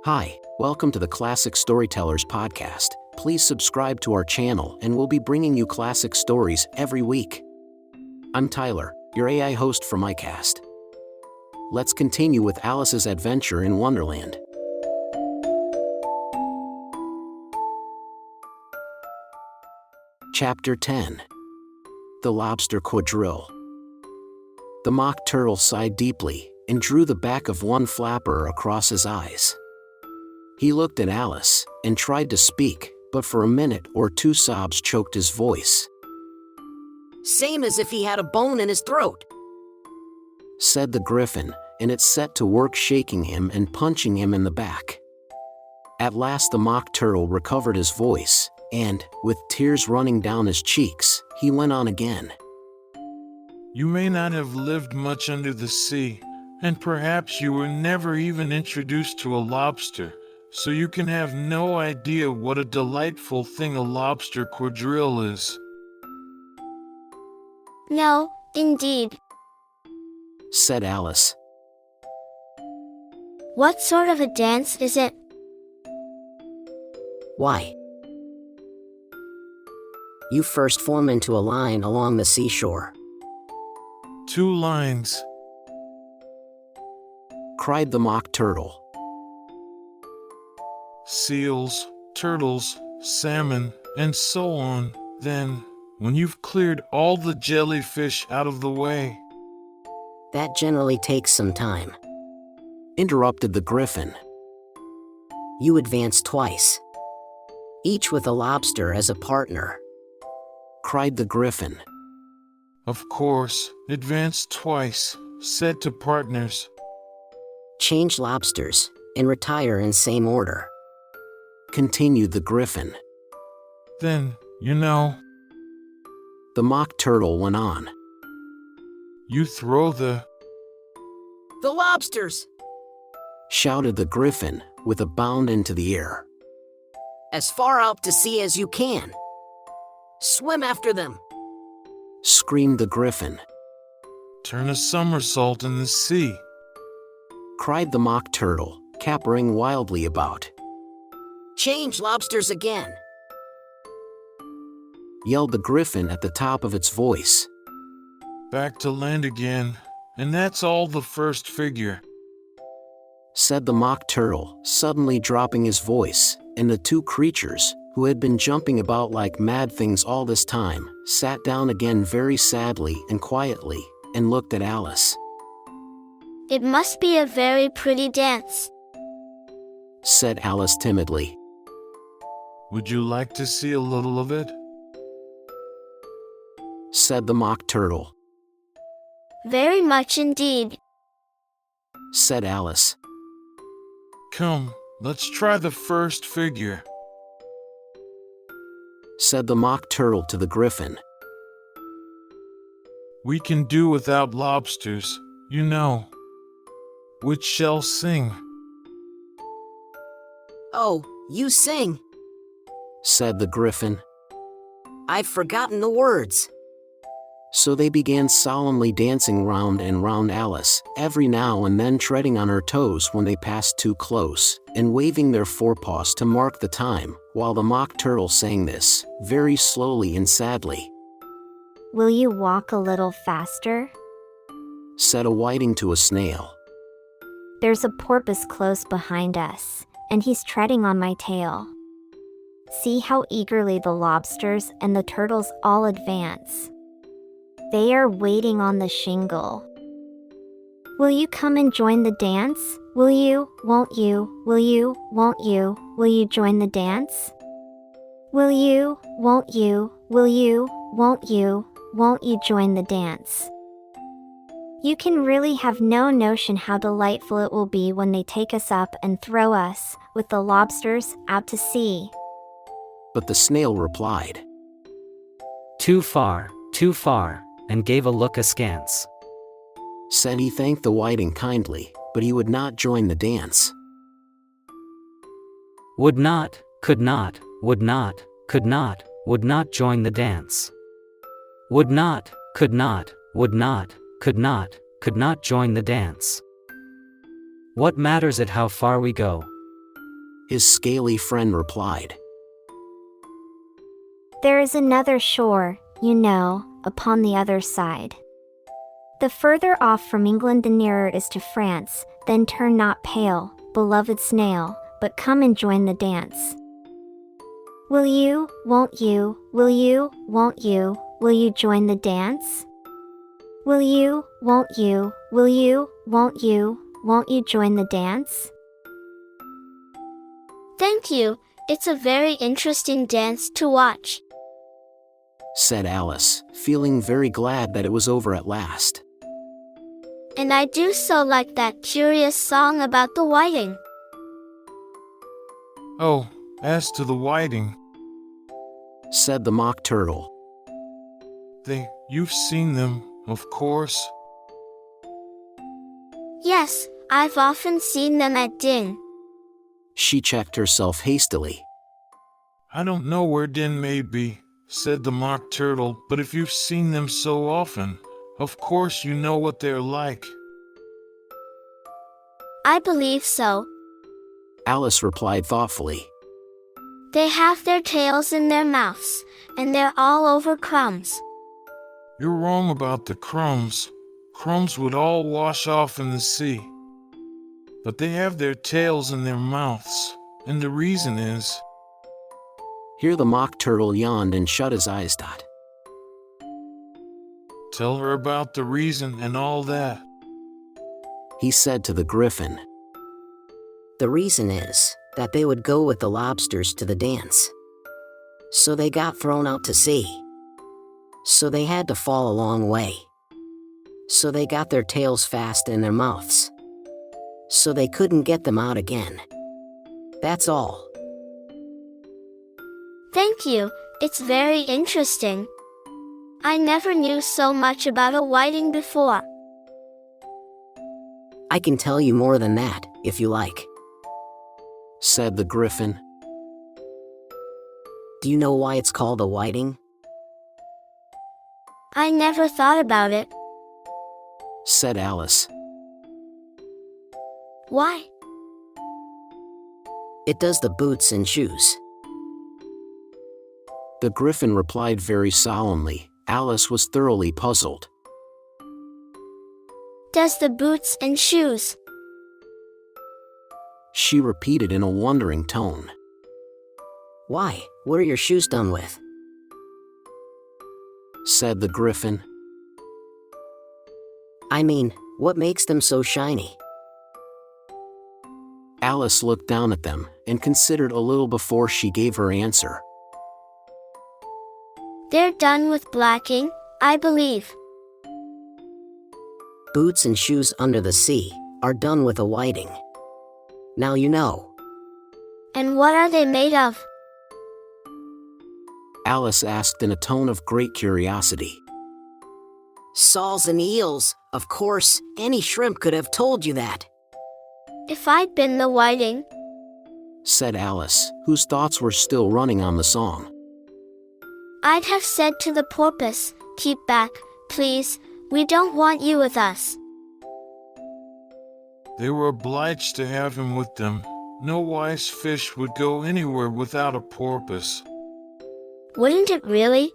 Hi, welcome to the Classic Storytellers podcast. Please subscribe to our channel and we'll be bringing you classic stories every week. I'm Tyler, your AI host from Aicast. Let's continue with Alice's adventure in Wonderland. Chapter 10. The Lobster Quadrille. The Mock Turtle sighed deeply and drew the back of one flapper across his eyes. He looked at Alice and tried to speak, but for a minute or two sobs choked his voice. "Same as if he had a bone in his throat," said the Gryphon, and it set to work shaking him and punching him in the back. At last the Mock Turtle recovered his voice, and, with tears running down his cheeks, he went on again. "You may not have lived much under the sea, and perhaps you were never even introduced to a lobster, so you can have no idea what a delightful thing a lobster quadrille is." "No, indeed," said Alice. "What sort of a dance is it?" "Why, you first form into a line along the seashore," "2 lines," cried the Mock Turtle. "Seals, turtles, salmon, and so on. Then, when you've cleared all the jellyfish out of the way." "That generally takes some time," interrupted the Gryphon. "You advance twice, each with a lobster as a partner," cried the Gryphon. "Of course, advance twice, set to partners." "Change lobsters, and retire in same order," continued the Gryphon. "Then, you know," the Mock Turtle went on, "you throw the lobsters shouted the Gryphon, with a bound into the air. as far out to sea as you can. Swim after them," Screamed the Gryphon. turn a somersault in the sea." Cried the Mock Turtle, capering wildly about. "Change lobsters again," Yelled the Gryphon at the top of its voice. "Back to land again, and that's all the first figure." Said the Mock Turtle, suddenly dropping his voice, and the two creatures, who had been jumping about like mad things all this time, sat down again very sadly and quietly, and looked at Alice. "It must be a very pretty dance," Said Alice timidly. "Would you like to see a little of it?" Said the Mock Turtle. "Very much indeed." Said Alice. "Come, let's try the first figure." Said the Mock Turtle to the Gryphon. "We can do without lobsters, you know. Which shall sing?" "Oh, you sing. Said the Gryphon. I've forgotten the words." So they began solemnly dancing round and round Alice, every now and then treading on her toes when they passed too close, and waving their forepaws to mark the time, while the Mock Turtle sang this, very slowly and sadly. "Will you walk a little faster? Said a whiting to a snail. There's a porpoise close behind us, and he's treading on my tail. See how eagerly the lobsters and the turtles all advance. They are waiting on the shingle. Will you come and join the dance? Will you, won't you, will you, won't you, will you join the dance? Will you, won't you, will you, won't you join the dance?" You can really have no notion how delightful it will be when they take us up and throw us, with the lobsters, out to sea. But the snail replied. Too far, and gave a look askance. Said he thanked the whiting kindly, but he would not join the dance. Would not, could not, would not, could not, would not join the dance. Would not, could not, would not, could not join the dance. What matters it how far we go? his scaly friend replied. There is another shore, you know, upon the other side. The further off from England the nearer is to France, then turn not pale, beloved snail, but come and join the dance. Will you, won't you, will you, won't you, will you join the dance? Will you, won't you, will you, won't you join the dance? Thank you, it's a very interesting dance to watch, said Alice, feeling very glad that it was over at last. and I do so like that curious song about the whiting. Oh, as to the whiting, Said the Mock Turtle. You've seen them, of course. Yes, I've often seen them at Din. She checked herself hastily. I don't know where Din may be, said the Mock Turtle, but if you've seen them so often, of course you know what they're like. I believe so. Alice replied thoughtfully. They have their tails in their mouths, and they're all over crumbs. You're wrong about the crumbs. Crumbs would all wash off in the sea. But they have their tails in their mouths, and the reason is... Here the Mock Turtle yawned and shut his eyes. Tell her about the reason and all that. He said to the Gryphon. The reason is that they would go with the lobsters to the dance. So they got thrown out to sea. So they had to fall a long way. So they got their tails fast in their mouths. So they couldn't get them out again. That's all. Thank you, it's very interesting. I never knew so much about a whiting before. I can tell you more than that, if you like. Said the Gryphon. Do you know why it's called a whiting? I never thought about it. Said Alice. Why? It does the boots and shoes. The Gryphon replied very solemnly. Alice was thoroughly puzzled. Does the boots and shoes? She repeated in a wondering tone. Why, what are your shoes done with? Said the Gryphon. I mean, what makes them so shiny? Alice looked down at them and considered a little before she gave her answer. They're done with blacking, I believe. Boots and shoes under the sea are done with a whiting. Now you know. And what are they made of? Alice asked in a tone of great curiosity. Soles and eels, of course, any shrimp could have told you that. If I'd been the whiting, Said Alice, whose thoughts were still running on the song. I'd have said to the porpoise, keep back, please, we don't want you with us. They were obliged to have him with them. No wise fish would go anywhere without a porpoise. Wouldn't it really?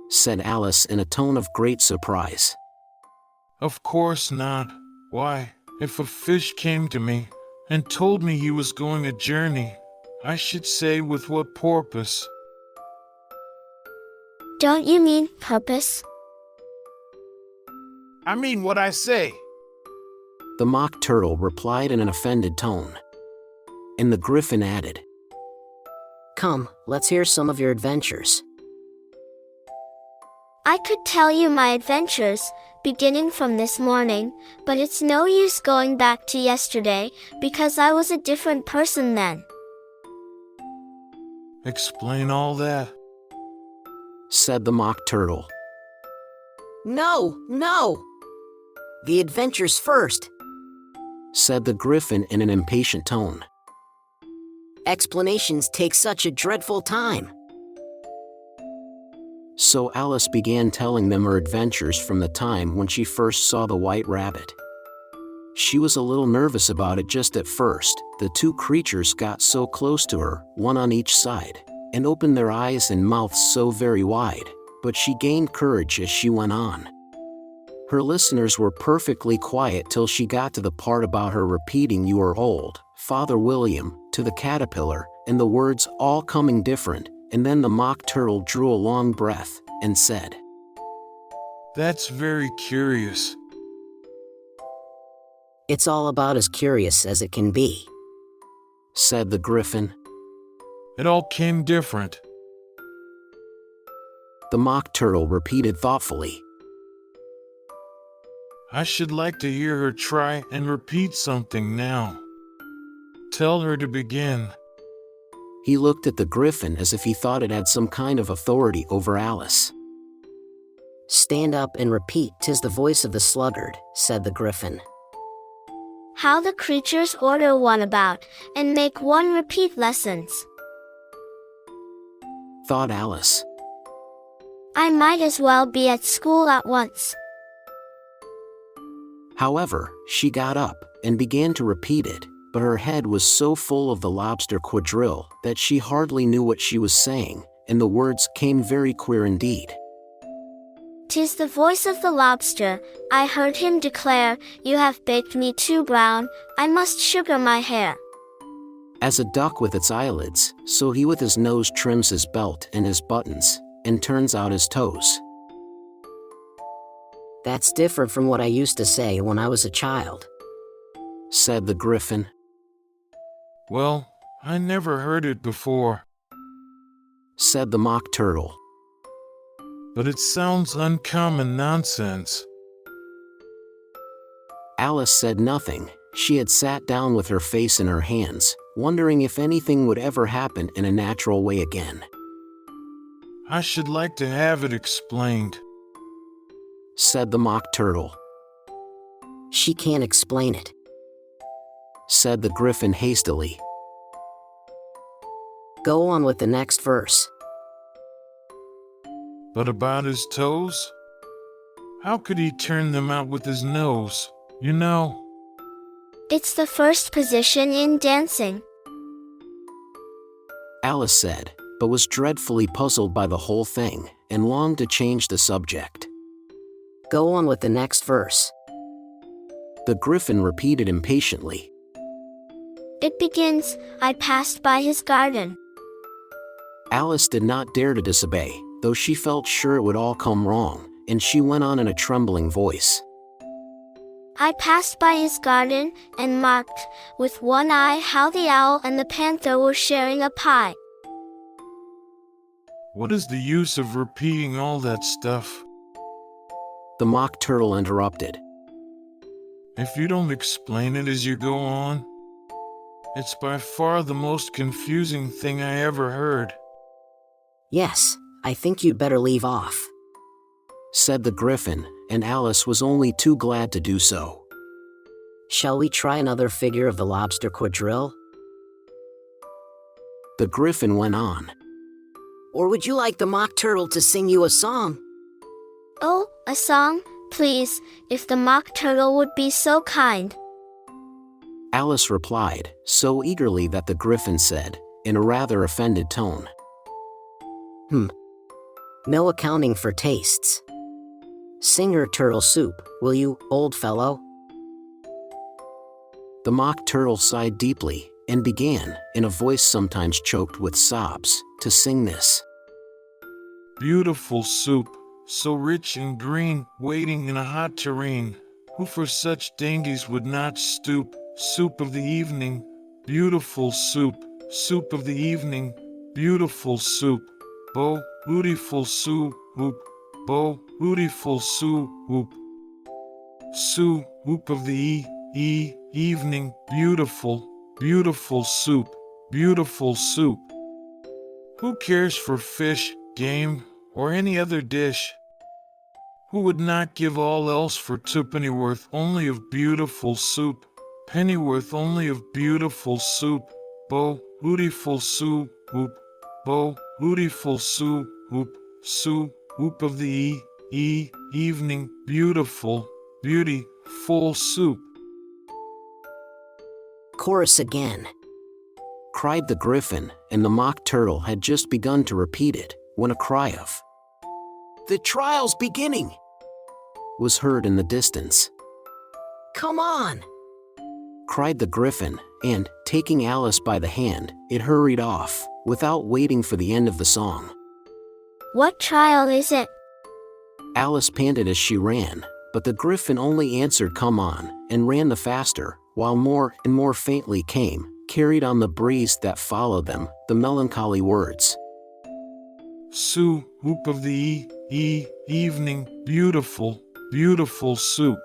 Said Alice in a tone of great surprise. Of course not. Why, if a fish came to me and told me he was going a journey, I should say with what porpoise. Don't you mean purpose? I mean what I say. The Mock Turtle replied in an offended tone. And the Gryphon added. Come, let's hear some of your adventures. I could tell you my adventures, beginning from this morning, but it's no use going back to yesterday, because I was a different person then. Explain all that. Said the Mock Turtle. No, no! The adventures first. Said the Gryphon in an impatient tone. Explanations take such a dreadful time. So Alice began telling them her adventures from the time when she first saw the White Rabbit. She was a little nervous about it just at first. The two creatures got so close to her, one on each side, and opened their eyes and mouths so very wide, but she gained courage as she went on. Her listeners were perfectly quiet till she got to the part about her repeating "You are old, Father William," to the caterpillar, and the words all coming different, and then the mock turtle drew a long breath, and said, "That's very curious." It's all about as curious as it can be, said the Gryphon. It all came different. The mock turtle repeated thoughtfully. I should like to hear her try and repeat something now. Tell her to begin. He looked at the Gryphon as if he thought it had some kind of authority over Alice. Stand up and repeat. "'Tis the voice of the sluggard," said the Gryphon. How the creatures order one about, and make one repeat lessons, thought Alice. I might as well be at school at once. However, she got up and began to repeat it, but her head was so full of the Lobster Quadrille that she hardly knew what she was saying, and the words came very queer indeed. "'Tis the voice of the lobster, I heard him declare, you have baked me too brown, I must sugar my hair. As a duck with its eyelids, so he with his nose trims his belt and his buttons, and turns out his toes." That's different from what I used to say when I was a child, said the Gryphon. Well, I never heard it before, said the Mock Turtle. But it sounds uncommon nonsense. Alice said nothing. She had sat down with her face in her hands, wondering if anything would ever happen in a natural way again. I should like to have it explained, said the Mock Turtle. She can't explain it, said the Gryphon hastily. Go on with the next verse. But about his toes? How could he turn them out with his nose, you know? It's the first position in dancing, Alice said, but was dreadfully puzzled by the whole thing, and longed to change the subject. Go on with the next verse. The Gryphon repeated impatiently. It begins, I passed by his garden. Alice did not dare to disobey, though she felt sure it would all come wrong, and she went on in a trembling voice. I passed by his garden, and marked, with one eye, how the owl and the panther were sharing a pie. What is the use of repeating all that stuff? The Mock Turtle interrupted. If you don't explain it as you go on, it's by far the most confusing thing I ever heard. Yes, I think you'd better leave off, said the Gryphon, and Alice was only too glad to do so. Shall we try another figure of the Lobster Quadrille? The Gryphon went on. Or would you like the Mock Turtle to sing you a song? Oh, a song, please, if the Mock Turtle would be so kind. Alice replied, so eagerly that the Gryphon said, in a rather offended tone. No accounting for tastes. Sing her turtle soup, will you, old fellow? The Mock Turtle sighed deeply, and began, in a voice sometimes choked with sobs, to sing this. Beautiful soup, so rich and green, waiting in a hot tureen, who for such dainties would not stoop, soup of the evening, beautiful soup, soup of the evening, beautiful soup, bo, beautiful soup, whoop, bo, beautiful soup, whoop, soup, whoop of the evening, beautiful, beautiful soup, beautiful soup. Who cares for fish, game, or any other dish? Who would not give all else for twopennyworth only of beautiful soup, pennyworth only of beautiful soup, bo, beautiful soup, whoop, bo, beautiful soup, whoop, soup, whoop of the evening, beautiful, beauty, full soup. chorus again, cried the Gryphon, and the Mock Turtle had just begun to repeat it, when a cry of, "The trial's beginning!" was heard in the distance. "Come on!" cried the Gryphon, and, taking Alice by the hand, it hurried off, without waiting for the end of the song. What trial is it? Alice panted as she ran, but the Gryphon only answered "Come on," and ran the faster, while more and more faintly came, carried on the breeze that followed them, the melancholy words. Soup of the evening, beautiful, beautiful soup.